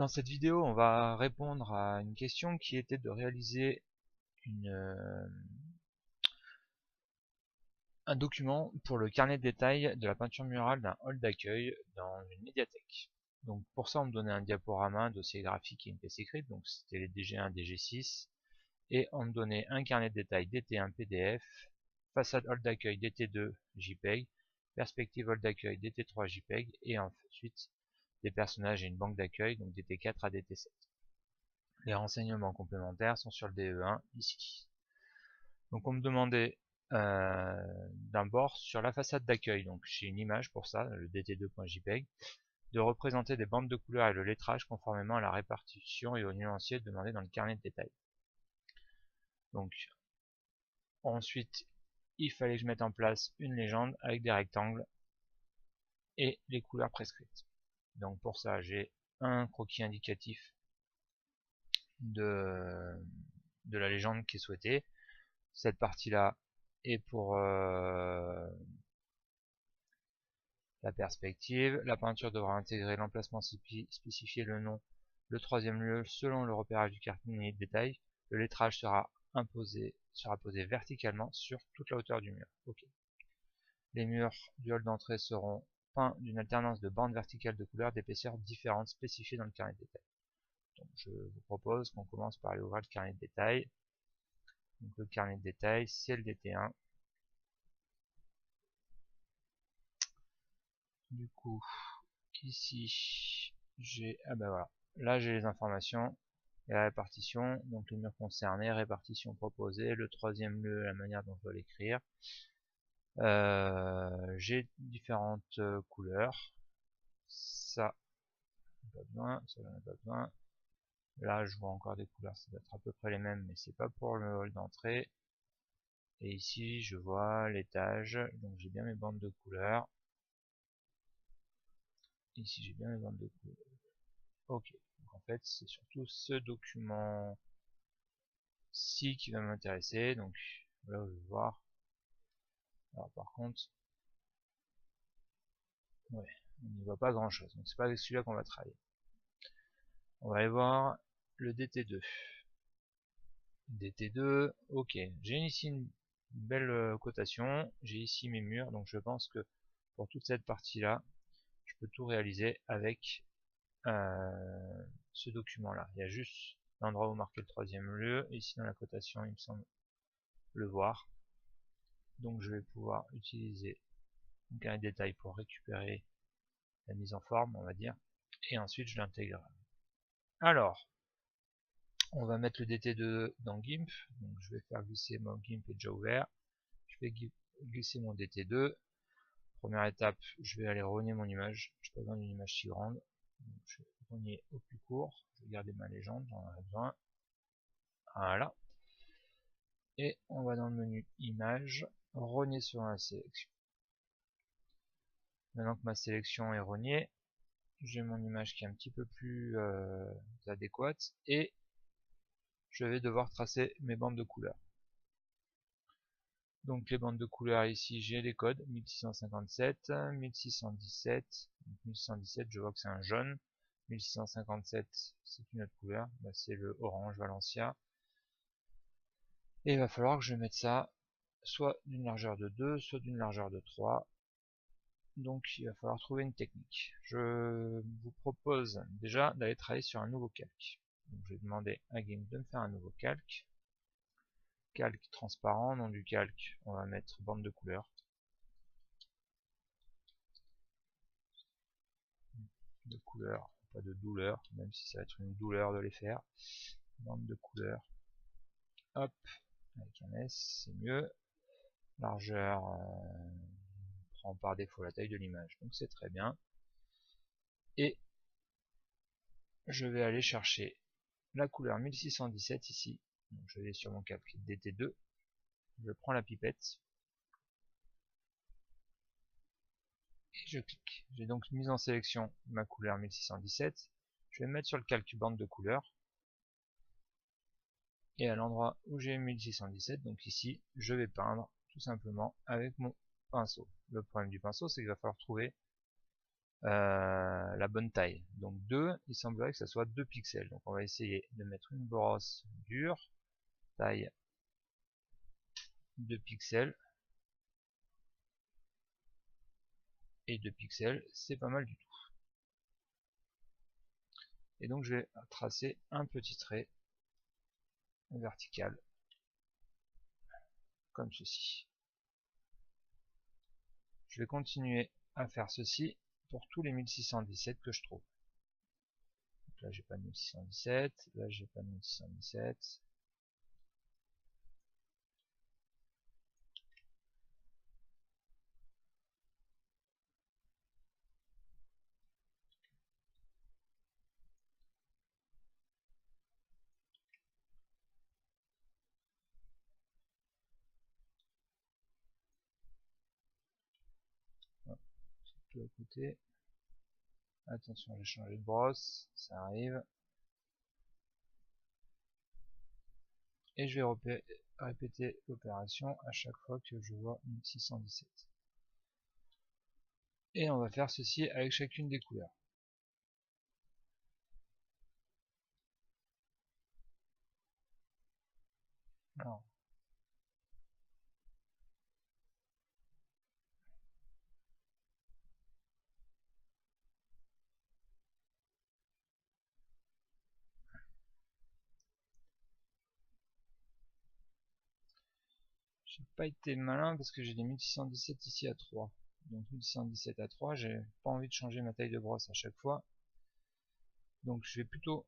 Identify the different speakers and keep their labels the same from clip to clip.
Speaker 1: Dans cette vidéo, on va répondre à une question qui était de réaliser un document pour le carnet de détails de la peinture murale d'un hall d'accueil dans une médiathèque. Donc pour ça, on me donnait un diaporama, un dossier graphique et une pièce écrite, donc c'était les DG1, DG6, et on me donnait un carnet de détails DT1 PDF, façade hall d'accueil DT2 JPEG, perspective hall d'accueil DT3 JPEG, et ensuite des personnages et une banque d'accueil, donc DT4 à DT7. Les renseignements complémentaires sont sur le DE1 ici. Donc on me demandait d'un bord sur la façade d'accueil, donc j'ai une image pour ça, le dt2.jpg, de représenter des bandes de couleurs et le lettrage conformément à la répartition et au nuancier demandé dans le carnet de détails. Donc ensuite il fallait que je mette en place une légende avec des rectangles et les couleurs prescrites. Donc pour ça j'ai un croquis indicatif de la légende qui est souhaitée. Cette partie là est pour la perspective. La peinture devra intégrer l'emplacement spécifié, le nom, le troisième lieu selon le repérage du carnet de détail. Le lettrage sera posé verticalement sur toute la hauteur du mur. Ok. Les murs du hall d'entrée seront peints d'une alternance de bandes verticales de couleurs d'épaisseur différentes spécifiées dans le carnet de détail. Donc je vous propose qu'on commence par aller ouvrir le carnet de détail. Donc le carnet de détail, c'est le DT1. Du coup, ici, j'ai, ah ben voilà, là j'ai les informations, et la répartition, donc les murs concernés, répartition proposée, le troisième lieu, la manière dont je dois l'écrire. J'ai différentes couleurs, ça, pas besoin, ça j'en ai pas besoin. Là je vois encore des couleurs, ça doit être à peu près les mêmes, mais c'est pas pour le hall d'entrée. Et ici je vois l'étage, donc j'ai bien mes bandes de couleurs. Ici j'ai bien mes bandes de couleurs. Ok, donc en fait c'est surtout ce document-ci qui va m'intéresser, donc là je vais voir. Alors par contre, ouais, on n'y voit pas grand chose, donc c'est pas avec celui-là qu'on va travailler. On va aller voir le DT2. DT2, ok, j'ai ici une belle cotation, j'ai ici mes murs, donc je pense que pour toute cette partie-là, je peux tout réaliser avec ce document-là. Il y a juste l'endroit où marquer le troisième lieu, et ici dans la cotation, il me semble le voir. Donc je vais pouvoir utiliser un carnet de détail pour récupérer la mise en forme, on va dire, et ensuite je l'intègre. Alors, on va mettre le DT2 dans GIMP, donc je vais faire glisser mon GIMP est déjà ouvert, je vais glisser mon DT2. Première étape, je vais aller rogner mon image, je n'ai pas besoin d'une image si grande, donc je vais rogner au plus court, je vais garder ma légende, j'en aurai besoin, voilà, et on va dans le menu image, rogner sur la sélection. Maintenant que ma sélection est rognée, j'ai mon image qui est un petit peu plus adéquate et je vais devoir tracer mes bandes de couleurs. Donc les bandes de couleurs ici, j'ai les codes 1657, 1617, 1617 je vois que c'est un jaune, 1657 c'est une autre couleur, bah, c'est le orange Valencia. Et il va falloir que je mette ça soit d'une largeur de 2, soit d'une largeur de 3. Donc il va falloir trouver une technique. Je vous propose déjà d'aller travailler sur un nouveau calque. Donc je vais demander à GIMP de me faire un nouveau calque. Calque transparent, nom du calque, on va mettre bande de couleurs. De couleurs, pas de douleur, même si ça va être une douleur de les faire. Bande de couleurs. Hop, avec un S, c'est mieux. Largeur, prend par défaut la taille de l'image, donc c'est très bien. Et je vais aller chercher la couleur 1617 ici. Donc je vais sur mon calque DT2, je prends la pipette et je clique. J'ai donc mis en sélection ma couleur 1617. Je vais me mettre sur le calque bande de couleurs et à l'endroit où j'ai 1617, donc ici, je vais peindre tout simplement avec mon pinceau. Le problème du pinceau, c'est qu'il va falloir trouver la bonne taille. Donc 2, il semblerait que ça soit 2 pixels. Donc on va essayer de mettre une brosse dure, taille 2 pixels. Et 2 pixels, c'est pas mal du tout. Et donc je vais tracer un petit trait vertical, comme ceci. Je vais continuer à faire ceci pour tous les 1617 que je trouve. Donc là j'ai pas de 1617, là j'ai pas de 1617. Tout à côté. Attention, j'ai changé de brosse, ça arrive. Et je vais répéter l'opération à chaque fois que je vois 1617. Et on va faire ceci avec chacune des couleurs. Alors, j'ai pas été malin parce que j'ai des 1617 ici à 3. Donc 1617 à 3, j'ai pas envie de changer ma taille de brosse à chaque fois. Donc je vais plutôt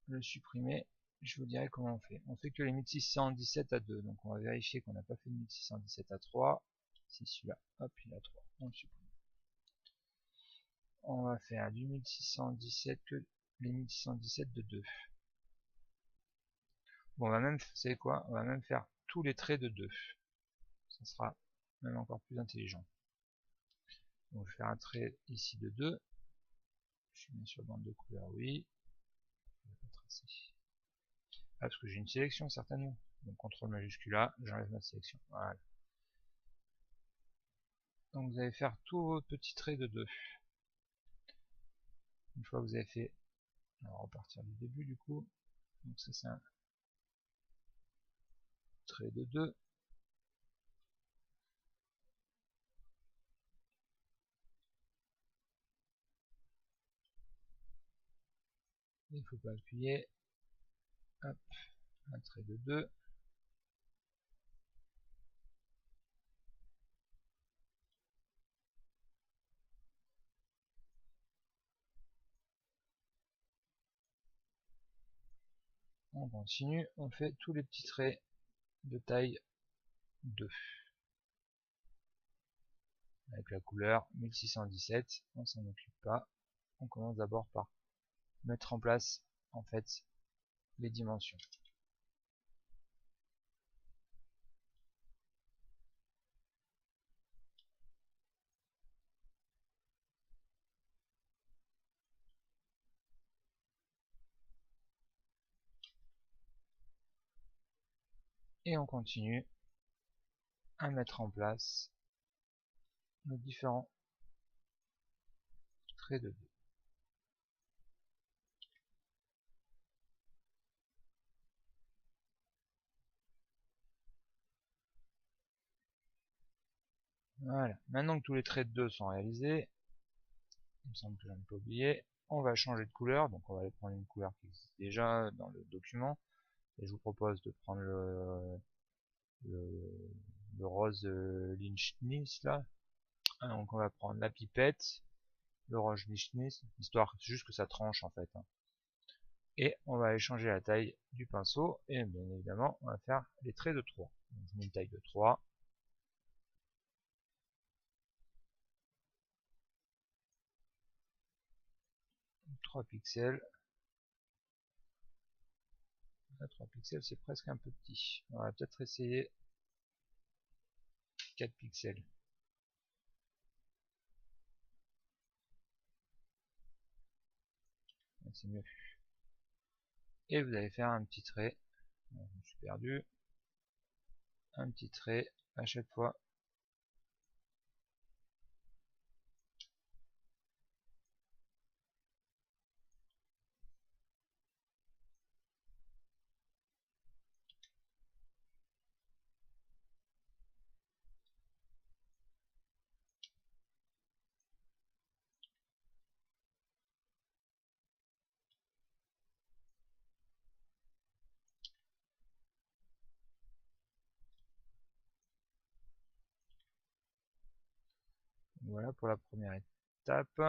Speaker 1: le supprimer. Je vous dirai comment on fait. On fait que les 1617 à 2. Donc on va vérifier qu'on n'a pas fait de 1617 à 3. C'est celui-là. Hop, il est à 3. On le supprime. On va faire du 1617 que les 1617 de 2. Bon, on va même, vous savez quoi? On va même faire tous les traits de 2. Ça sera même encore plus intelligent. Donc je vais faire un trait ici de 2. Je suis bien sur bande de couleur, oui. Je vais pas tracer. Ah, parce que j'ai une sélection certainement. Donc CTRL majuscule A, j'enlève ma sélection. Voilà. Donc vous allez faire tous vos petits traits de 2. Une fois que vous avez fait, on va repartir du début du coup. Donc ça c'est un trait de 2. Il ne faut pas appuyer. Hop, un trait de 2. On continue, on fait tous les petits traits de taille 2. Avec la couleur 1617, on s'en occupe pas. On commence d'abord par mettre en place en fait les dimensions. Et on continue à mettre en place nos différents traits de 2. Voilà, maintenant que tous les traits de 2 sont réalisés, il me semble que je n'ai pas oublié, on va changer de couleur, donc on va aller prendre une couleur qui existe déjà dans le document, et je vous propose de prendre le rose Lichnis là. Donc on va prendre la pipette, le rose Lichnis, histoire juste que ça tranche en fait. Et on va aller changer la taille du pinceau, et bien évidemment on va faire les traits de 3. Donc je mets une taille de 3. 3 pixels. 3 pixels c'est presque un peu petit. On va peut-être essayer 4 pixels. C'est mieux. Et vous allez faire un petit trait. Je me suis perdu. Un petit trait à chaque fois. voilà pour la première étape.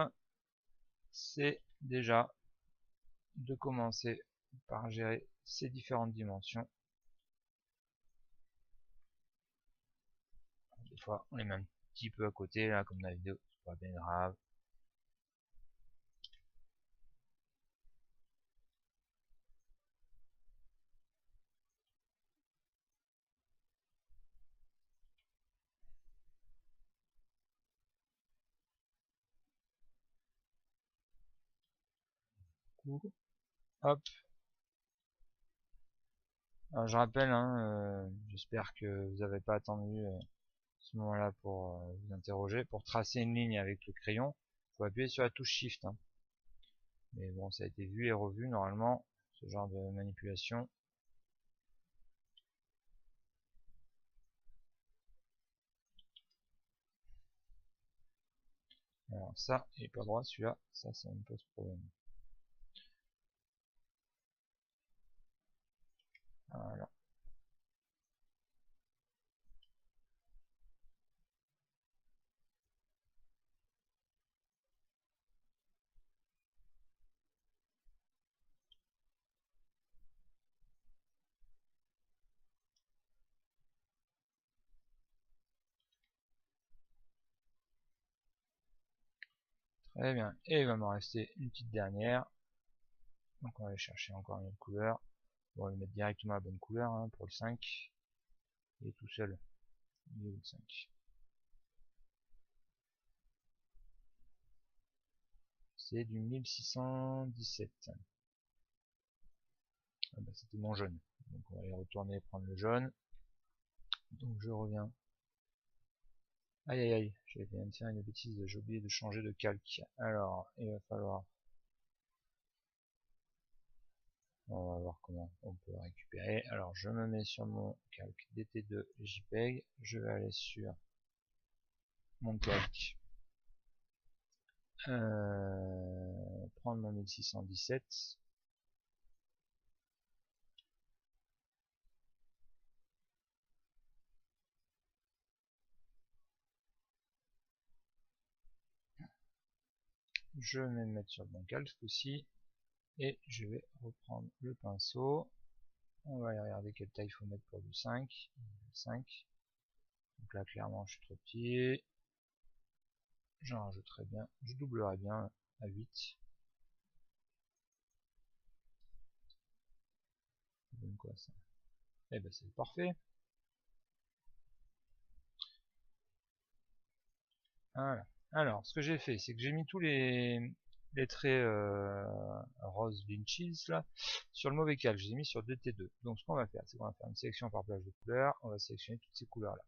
Speaker 1: C'est déjà de commencer par gérer ces différentes dimensions. Des fois on les met un petit peu à côté là comme dans la vidéo, c'est pas bien grave. Hop. Alors je rappelle, hein, j'espère que vous n'avez pas attendu ce moment-là pour vous interroger. Pour tracer une ligne avec le crayon, il faut appuyer sur la touche Shift. Hein. Mais bon, ça a été vu et revu normalement, ce genre de manipulation. Alors ça, il n'est pas droit celui-là, ça me pose problème. Voilà. Très bien. Et il va m'en rester une petite dernière. Donc on va aller chercher encore une autre couleur. Bon, on va le mettre directement la bonne couleur hein, pour le 5. Il est tout seul. Il est où le 5? C'est du 1617. Ah bah, c'était mon jaune. Donc on va aller retourner prendre le jaune. Donc je reviens. Aïe aïe aïe, j'ai fait une bêtise, j'ai oublié de changer de calque. Alors, il va falloir... On va voir comment on peut récupérer. Alors je me mets sur mon calque DT2 JPEG. Je vais aller sur mon calque. Prendre mon 1617. Je vais me mettre sur le bon calque ce coup-ci. Et je vais reprendre le pinceau. On va aller regarder quelle taille il faut mettre pour du 5. 5. Donc là clairement je suis trop petit. J'en rajouterai bien. Je doublerai bien à 8. Ça donne quoi ça? Eh ben c'est parfait. Voilà. Alors ce que j'ai fait c'est que j'ai mis tous les traits rose Vinci's là sur le mauvais calque. Je les ai mis sur DT2. Donc ce qu'on va faire c'est qu'on va faire une sélection par plage de couleurs. On va sélectionner toutes ces couleurs là.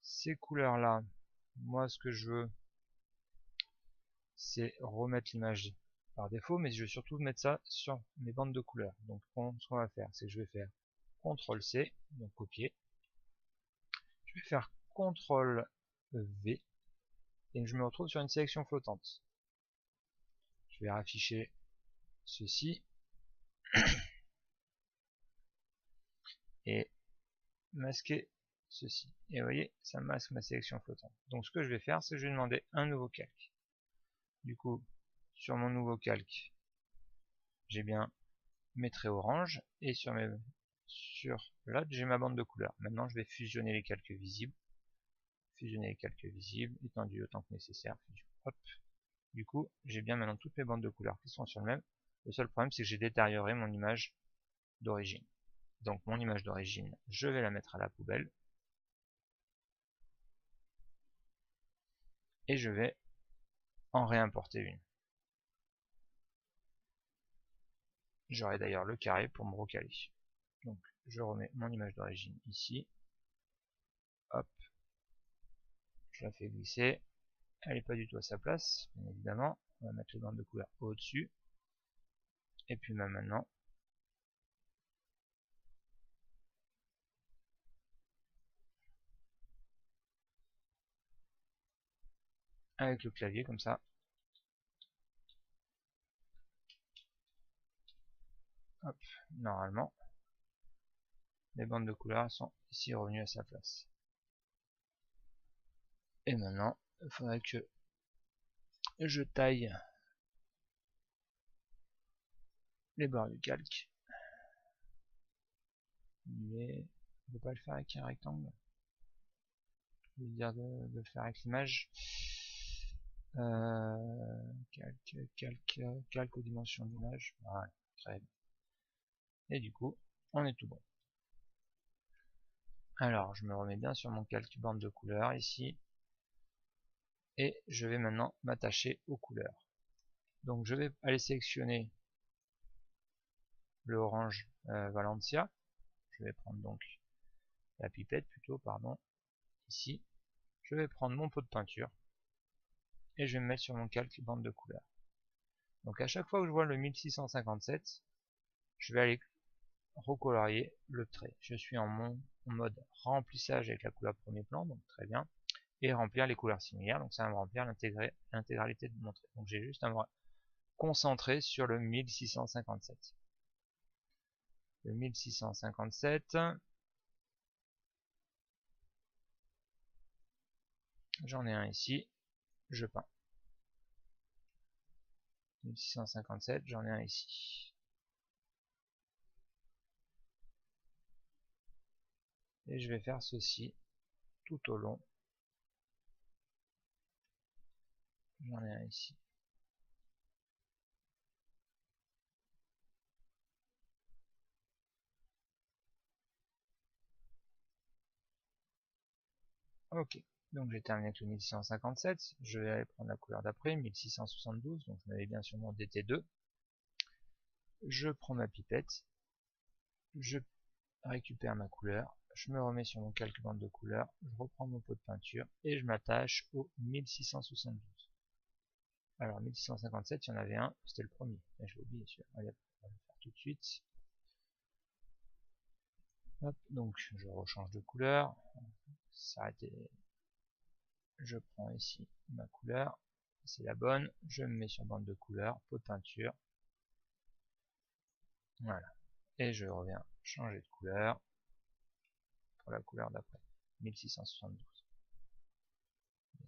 Speaker 1: Ces couleurs là, moi ce que je veux c'est remettre l'image par défaut, mais je vais surtout mettre ça sur mes bandes de couleurs. Donc ce qu'on va faire, c'est que je vais faire CTRL C, donc copier. Je vais faire CTRL V, et je me retrouve sur une sélection flottante. Je vais afficher ceci, et masquer ceci. Et vous voyez, ça masque ma sélection flottante. Donc ce que je vais faire, c'est que je vais demander un nouveau calque. Du coup, sur mon nouveau calque, j'ai bien mes traits orange, et sur là j'ai ma bande de couleurs. Maintenant je vais fusionner les calques visibles, étendus autant que nécessaire. Hop. Du coup j'ai bien maintenant toutes mes bandes de couleurs qui sont sur le même. Le seul problème c'est que j'ai détérioré mon image d'origine. Donc mon image d'origine, je vais la mettre à la poubelle, et je vais en réimporter une. J'aurai d'ailleurs le carré pour me recaler. Donc je remets mon image d'origine ici. Hop. Je la fais glisser. Elle n'est pas du tout à sa place, bien évidemment. On va mettre les bandes de couleurs au-dessus. Et puis maintenant, avec le clavier comme ça. Hop, normalement, les bandes de couleurs sont ici revenues à sa place. Et maintenant, il faudrait que je taille les bords du calque. Mais on peut pas le faire avec un rectangle. Je veux dire de le faire avec l'image. Calque aux dimensions d'image. Voilà, très bien. Et du coup, on est tout bon. Alors, je me remets bien sur mon calque bande de couleurs ici. Et je vais maintenant m'attacher aux couleurs. Donc je vais aller sélectionner le orange Valencia. Je vais prendre donc la pipette plutôt, pardon, ici. Je vais prendre mon pot de peinture et je vais me mettre sur mon calque bande de couleurs. Donc à chaque fois que je vois le 1657, je vais aller recolorier le trait. Je suis en mode remplissage avec la couleur premier plan, donc très bien, et remplir les couleurs similaires, donc ça va me remplir l'intégralité de mon trait. Donc j'ai juste à me concentrer sur le 1657. Le 1657, j'en ai un ici, je peins. 1657, j'en ai un ici. Et je vais faire ceci tout au long. J'en ai un ici. Ok, donc j'ai terminé avec le 1657. Je vais aller prendre la couleur d'après, 1672. Donc je m'avais bien sur mon DT2. Je prends ma pipette. Je récupère ma couleur. Je me remets sur mon calque bande de couleurs. Je reprends mon pot de peinture et je m'attache au 1672. Alors 1657, il y en avait un, c'était le premier. Je l'ai oublié celui-là. Allez, on va le faire tout de suite. Hop, donc je rechange de couleur. S'arrêter. Je prends ici ma couleur. C'est la bonne. Je me mets sur bande de couleurs, pot de peinture. Voilà. Et je reviens changer de couleur pour la couleur d'après. 1672.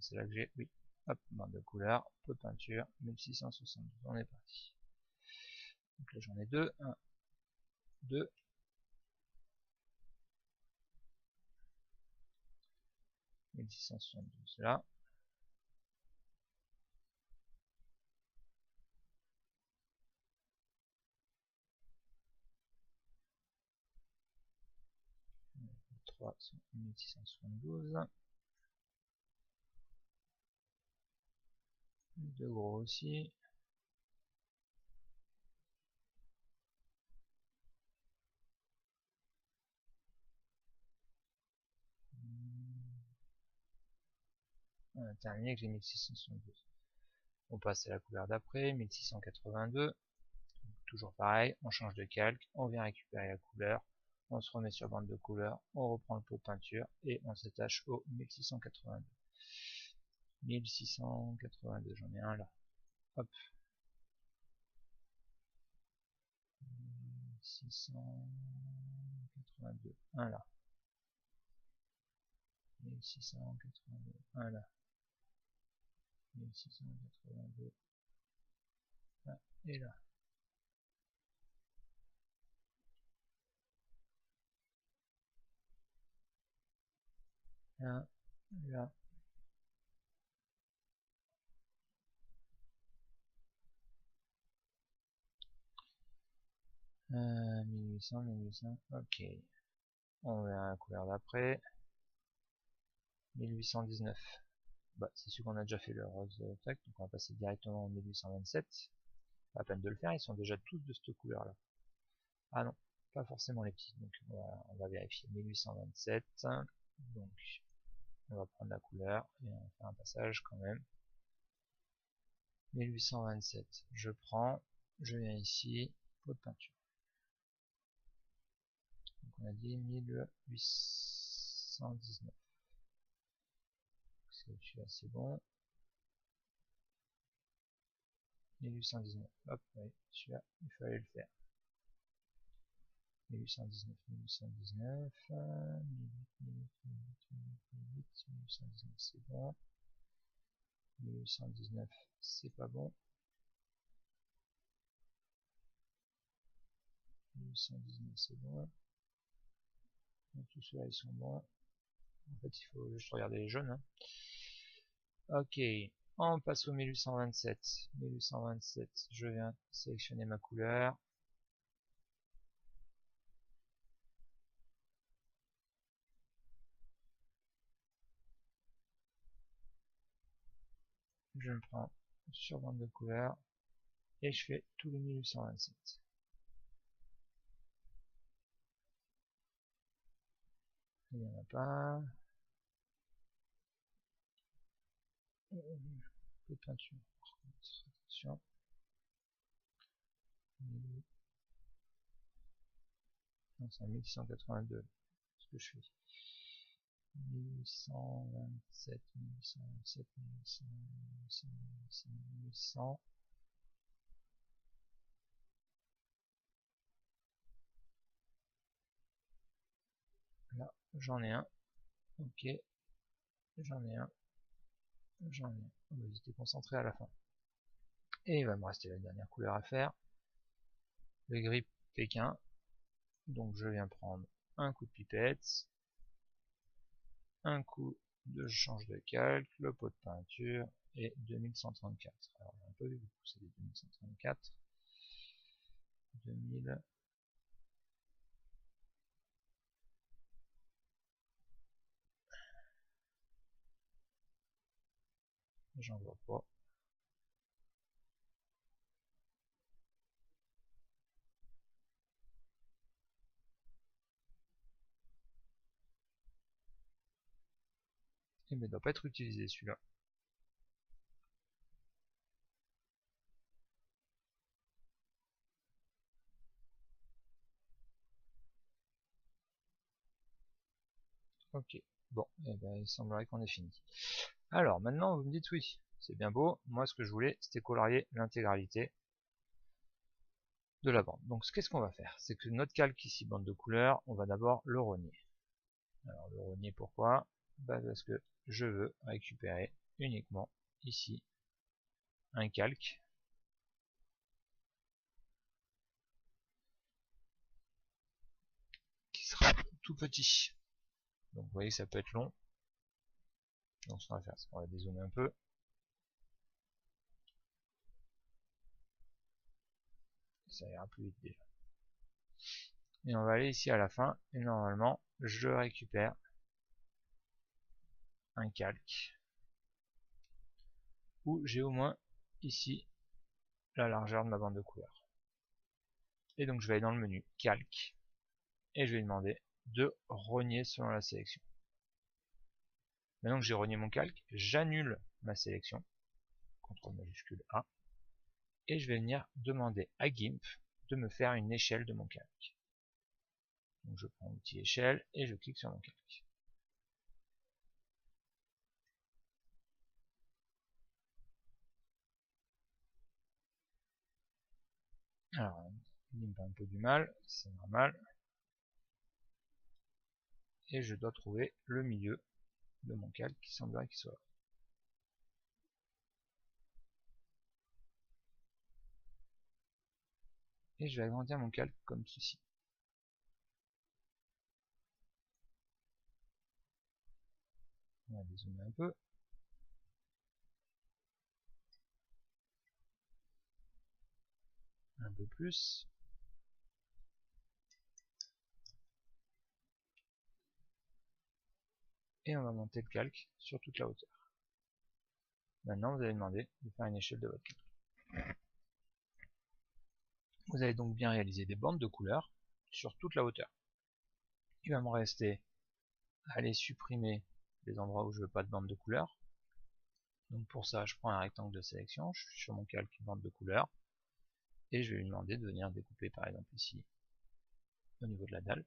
Speaker 1: C'est là que j'ai, oui. Hop, bande de couleurs, pot de peinture, 1672. On est parti. Donc là j'en ai deux. 1, 2. 1672 là. Les 3 sont 1672. Les deux gros aussi. On a terminé avec les 1672. On passe à la couleur d'après, 1682. Toujours pareil, on change de calque, on vient récupérer la couleur, on se remet sur bande de couleur, on reprend le pot de peinture et on s'attache au 1682. 1682, j'en ai un là. Hop. 1682, un là. 1682, un là. 1682, là et là. Là, là. 1800, 1800, ok. On verra la couleur d'après. 1819. Bah, c'est sûr qu'on a déjà fait le rose tac, donc on va passer directement en 1827. Pas la peine de le faire, ils sont déjà tous de cette couleur là. Ah non, pas forcément les petits, donc on va vérifier. 1827, donc on va prendre la couleur et on va faire un passage quand même. 1827, je prends, je viens ici, pot de peinture. Donc on a dit 1819. Celui-là c'est bon. 1819, hop, oui, celui-là, il fallait le faire. 1819, 1819, 1819 c'est bon, 1819 c'est pas bon, 1819 c'est bon, donc tout cela ils sont bons, en fait il faut juste regarder les jaunes, hein. Ok, on passe au 1827, 1827, je viens sélectionner ma couleur, je me prends sur bande de couleurs, et je fais tous les 1827. Il n'y en a pas. Peu de peinture, par contre, attention. Non, c'est en 1682 ce que je fais. 1827, 1827, 1800, 1800, 1800, 1800. Là, j'en ai un. Ok, j'en ai un. J'en ai un. On va rester concentré à la fin. Et il va me rester la dernière couleur à faire. Le gris Pékin. Donc je viens prendre un coup de pipette, un coup de change de calque, le pot de peinture et 2134. Alors on a un peu vu beaucoup, c'est des 2134. 2000. J'en vois pas. Et mais il doit pas être utilisé celui-là. Ok, bon, et ben, il semblerait qu'on ait fini. Alors maintenant vous me dites oui, c'est bien beau, moi ce que je voulais c'était colorier l'intégralité de la bande. Donc qu'est-ce qu'on va faire? C'est que notre calque ici, bande de couleurs, on va d'abord le rogner. Alors le rogner pourquoi? Bah, parce que je veux récupérer uniquement ici un calque qui sera tout petit. Donc vous voyez que ça peut être long. Donc ce qu'on va faire, c'est qu'on va dézoomer un peu. Ça ira plus vite déjà. Et on va aller ici à la fin, et normalement, je récupère un calque, où j'ai au moins ici la largeur de ma bande de couleurs. Et donc je vais aller dans le menu calque, et je vais lui demander de rogner selon la sélection. Maintenant que j'ai rogné mon calque, j'annule ma sélection, CTRL majuscule A, et je vais venir demander à GIMP de me faire une échelle de mon calque. Donc je prends l'outil échelle, et je clique sur mon calque. Alors, GIMP a un peu du mal, c'est normal. Et je dois trouver le milieu de mon calque qui semblerait qu'il soit là. Et je vais agrandir mon calque comme ceci. On va dézoomer un peu. Un peu plus. Et on va monter le calque sur toute la hauteur. Maintenant, vous allez demander de faire une échelle de votre calque. Vous allez donc bien réaliser des bandes de couleurs sur toute la hauteur. Il va me rester à aller supprimer les endroits où je veux pas de bande de couleurs. Donc pour ça, je prends un rectangle de sélection, je suis sur mon calque bande de couleurs, et je vais lui demander de venir découper par exemple ici au niveau de la dalle.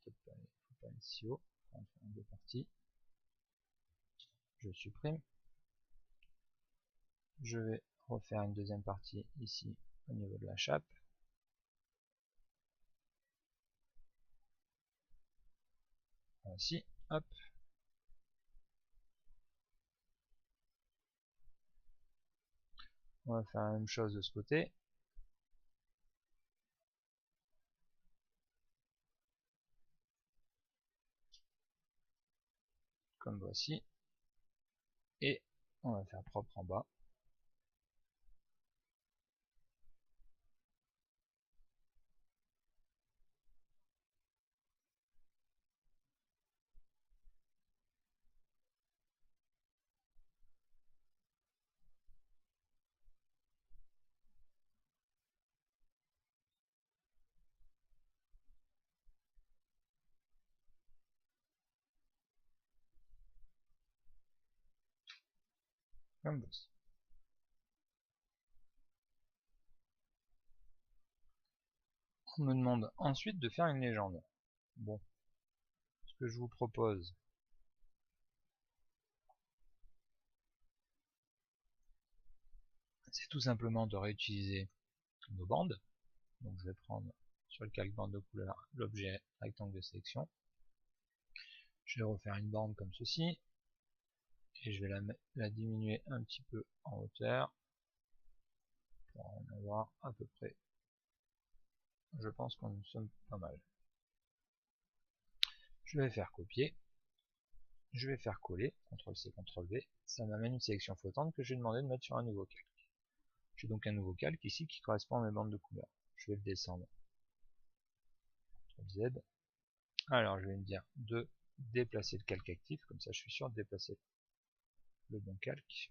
Speaker 1: Peut-être pas aller ici haut, on fait en deux parties. Je supprime. Je vais refaire une deuxième partie ici au niveau de la chape. Voici, hop. On va faire la même chose de ce côté. Comme voici. Et on va faire propre en bas. Comme voici. On me demande ensuite de faire une légende. Bon, ce que je vous propose, c'est tout simplement de réutiliser nos bandes. Donc je vais prendre sur le calque bande de couleur l'objet rectangle de sélection. Je vais refaire une bande comme ceci. Et je vais la diminuer un petit peu en hauteur. Pour en avoir à peu près. Je pense qu'on nous sommes pas mal. Je vais faire copier. Je vais faire coller. CTRL-C, CTRL-V. Ça m'amène une sélection flottante que je vais demander de mettre sur un nouveau calque. J'ai donc un nouveau calque ici qui correspond à mes bandes de couleurs. Je vais le descendre. CTRL Z. Alors je vais me dire de déplacer le calque actif, comme ça je suis sûr de déplacer le bon calque.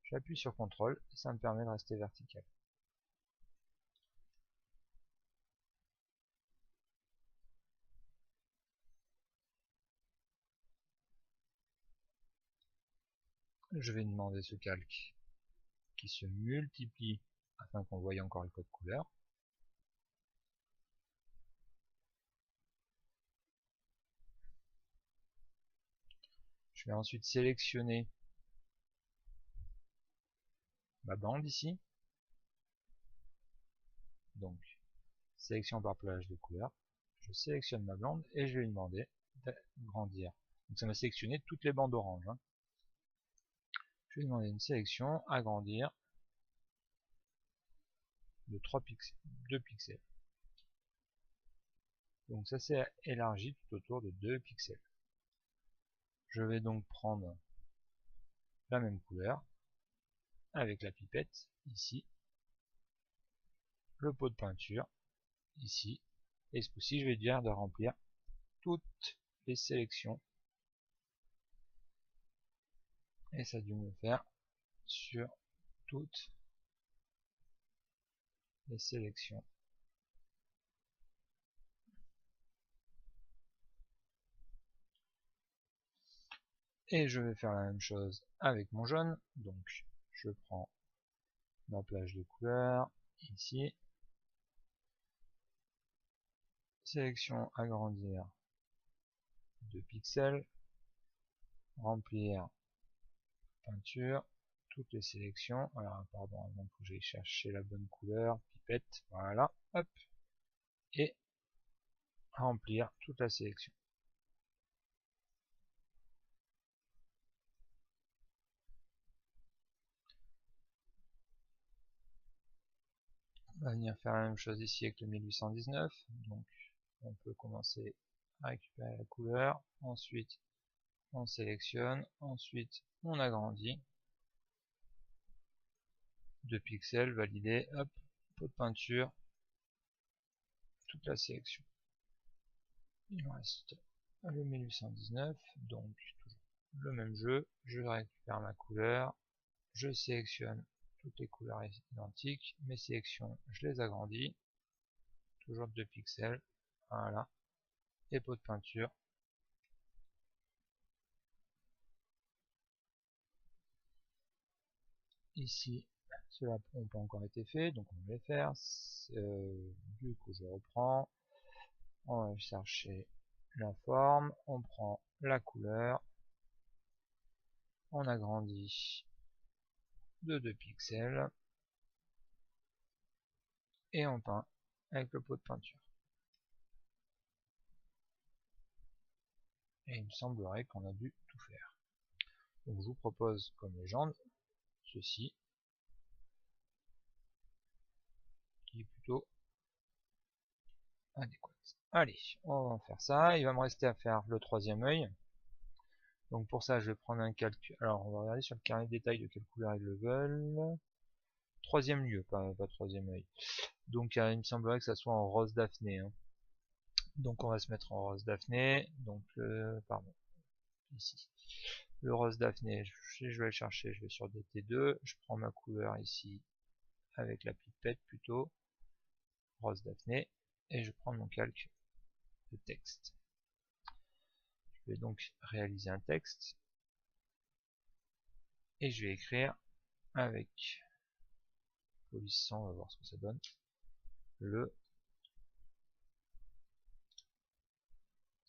Speaker 1: J'appuie sur CTRL et ça me permet de rester vertical. Je vais demander ce calque qui se multiplie afin qu'on voie encore le code couleur. Je vais ensuite sélectionner ma bande ici. Donc, sélection par plage de couleur. Je sélectionne ma bande et je vais lui demander d'agrandir. Donc ça m'a sélectionné toutes les bandes orange. Je vais demander une sélection, agrandir de 2 pixels. Donc ça s'est élargi tout autour de 2 pixels. Je vais donc prendre la même couleur avec la pipette ici, le pot de peinture ici, et ce coup-ci je vais dire de remplir toutes les sélections, et ça a dû me faire sur toutes les sélections. Et je vais faire la même chose avec mon jaune. Donc je prends ma plage de couleur ici, sélection agrandir 2 pixels, remplir peinture, toutes les sélections. Alors pardon, avant que j'aille chercher la bonne couleur, pipette, voilà, hop, et remplir toute la sélection. On va venir faire la même chose ici avec le 1819. Donc on peut commencer à récupérer la couleur, ensuite on sélectionne, ensuite on agrandit, 2 pixels, validé, hop, pot de peinture, toute la sélection. Il me reste le 1819, donc le même jeu, je récupère ma couleur, je sélectionne toutes les couleurs identiques, mes sélections je les agrandis, toujours 2 pixels, voilà, et pot de peinture. Ici, cela n'a pas encore été fait, donc on va les faire. Du coup, je reprends. On va chercher la forme, on prend la couleur, on agrandit de 2 pixels et on peint avec le pot de peinture. Et il me semblerait qu'on a dû tout faire. Donc je vous propose comme légende ceci, qui est plutôt adéquat. Allez, on va faire ça. Il va me rester à faire le troisième œil. Donc pour ça, je vais prendre un calque. Alors on va regarder sur le carnet de détail de quelle couleur ils le veulent. Troisième lieu, pas troisième œil. Donc il me semblerait que ça soit en rose Daphné. Hein. Donc on va se mettre en rose Daphné. Donc pardon, ici. Le rose Daphné, je vais le chercher, je vais sur DT2, je prends ma couleur ici avec la pipette plutôt, rose Daphné, et je prends mon calque de texte. Je vais donc réaliser un texte, et je vais écrire avec police 100, on va voir ce que ça donne, le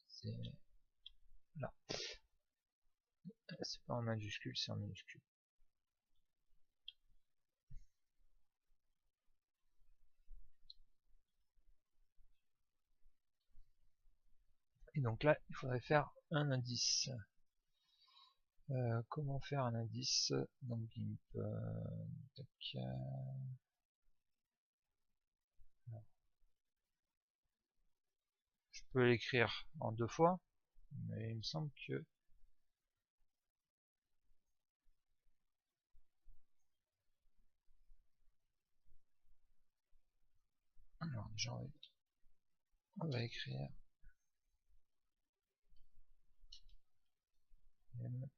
Speaker 1: c'est là. C'est pas en majuscule, c'est en minuscule. Et donc là, il faudrait faire un indice. Comment faire un indice dans GIMP Je peux l'écrire en 2 fois, mais il me semble que alors déjà on va écrire M.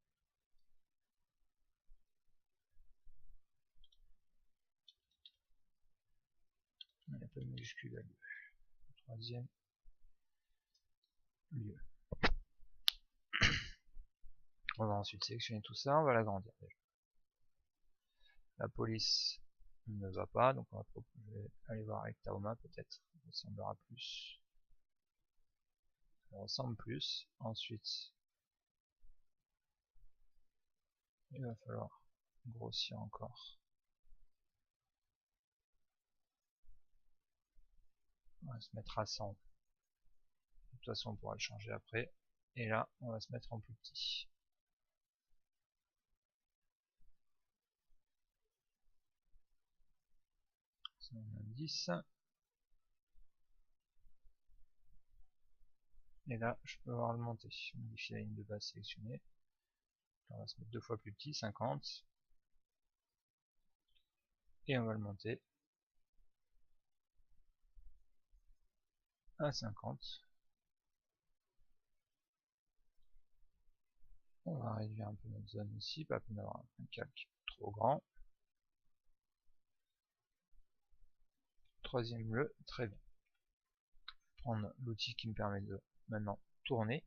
Speaker 1: Il n'y a pas de majuscule à lieu. Troisième lieu. On va ensuite sélectionner tout ça, on va l'agrandir déjà. La police ne va pas, donc on va proposer aller voir avec Taoma peut-être. Ça ressemblera plus. Ça ressemble plus. Ensuite, il va falloir grossir encore. On va se mettre à 100. De toute façon, on pourra le changer après. Et là, on va se mettre en plus petit. C'est un indice. Et là, je peux avoir le monter. Modifier la ligne de base sélectionnée. On va se mettre 2 fois plus petit, 50. Et on va le monter à 50. On va réduire un peu notre zone ici, pas peine d'avoir un calque trop grand. Troisième lieu, très bien. Prendre l'outil qui me permet de maintenant tourner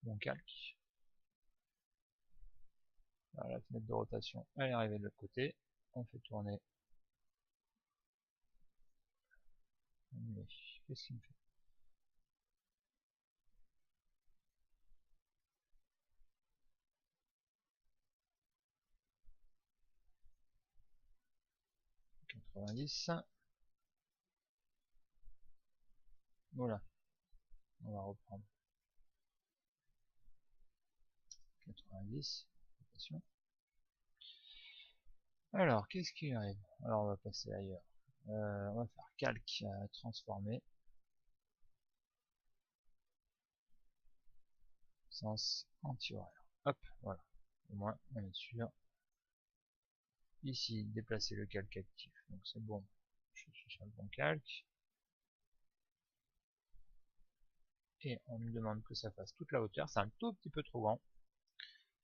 Speaker 1: mon calque. Voilà, la fenêtre de rotation, elle est arrivée de l'autre côté. On fait tourner. Qu'est-ce qu'il me fait? Voilà, on va reprendre 90. Attention. Alors, qu'est-ce qui arrive? Alors, on va passer ailleurs. On va faire calque transformer. Sens anti-horaire. Hop, voilà. Au moins, on est sûr. Ici, déplacer le calque actif. Donc c'est bon. Je suis sur le bon calque. Et on me demande que ça fasse toute la hauteur. C'est un tout petit peu trop grand.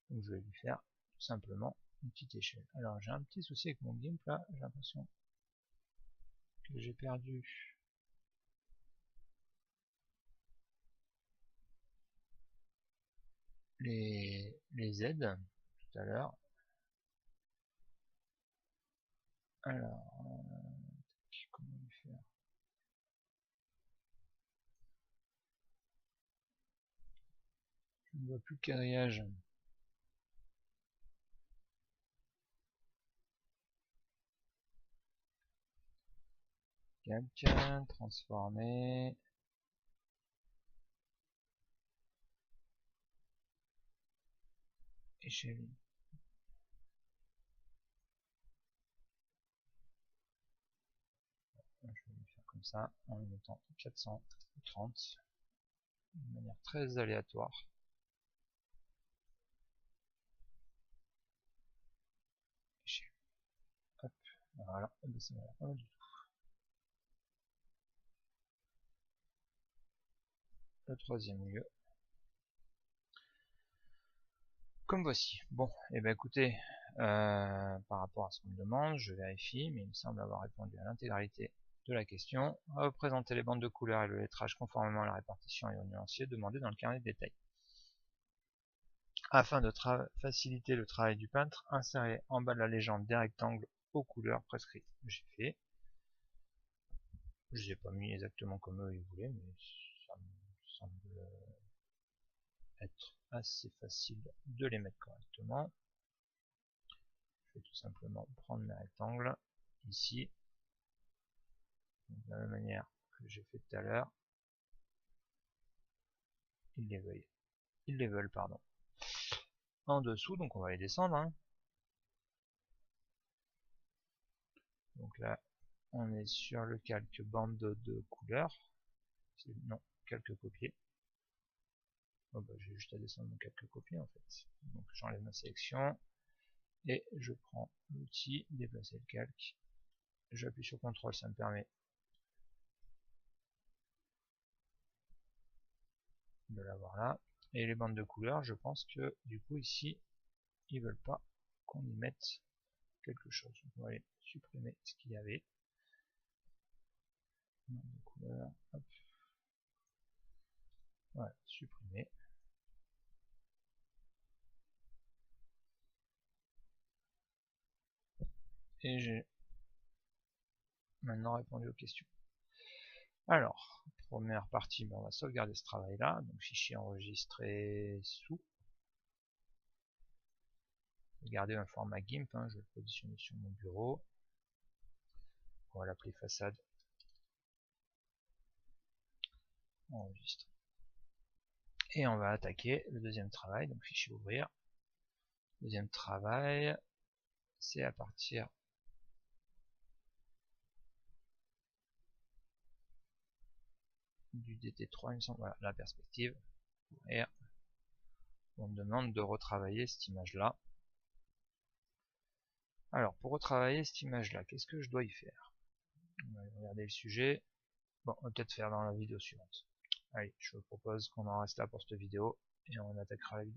Speaker 1: Donc je vais lui faire tout simplement une petite échelle. Alors j'ai un petit souci avec mon GIMP là. J'ai l'impression que j'ai perdu les aides tout à l'heure. Alors, comment lui faire? ne voit plus le quadrillage. Calque, transformer. Échelle. Je vais le faire comme ça en lui mettant 430 de manière très aléatoire. Échelle. Hop, voilà, ça m'a l'air pas mal du tout. Le troisième lieu. Comme voici. Bon, et ben écoutez, par rapport à ce qu'on me demande, je vérifie, mais il me semble avoir répondu à l'intégralité de la question. Représenter les bandes de couleurs et le lettrage conformément à la répartition et au nuancier demandé dans le carnet de détail. Afin de faciliter le travail du peintre, insérez en bas de la légende des rectangles aux couleurs prescrites. J'ai fait. Je les ai pas mis exactement comme eux ils voulaient, mais ça me semble être assez facile de les mettre correctement. Je vais tout simplement prendre mes rectangles ici, de la même manière que j'ai fait tout à l'heure. Ils les veulent, pardon. En dessous, donc on va les descendre. Hein. Donc là, on est sur le calque bande de couleurs. Non, calque copier. Oh bah, j'ai juste à descendre mon calque copier en fait. Donc j'enlève ma sélection et je prends l'outil déplacer le calque. J'appuie sur CTRL, ça me permet de l'avoir là. Et les bandes de couleurs, je pense que du coup ici, ils veulent pas qu'on y mette quelque chose. Donc on va aller supprimer ce qu'il y avait. Bande de couleurs, hop. Voilà, supprimer. Et j'ai maintenant répondu aux questions. Alors, première partie, on va sauvegarder ce travail là, donc fichier enregistré sous. Garder un format GIMP, hein, je vais le positionner sur mon bureau. On va l'appeler façade. Enregistre. Et on va attaquer le deuxième travail, donc fichier ouvrir. Deuxième travail, c'est à partir du DT3, il me semble, voilà, la perspective. Et on me demande de retravailler cette image là. Alors pour retravailler cette image là, qu'est-ce que je dois y faire? On va regarder le sujet. Bon, on va peut-être faire dans la vidéo suivante. Allez, je vous propose qu'on en reste là pour cette vidéo et on attaquera la vidéo.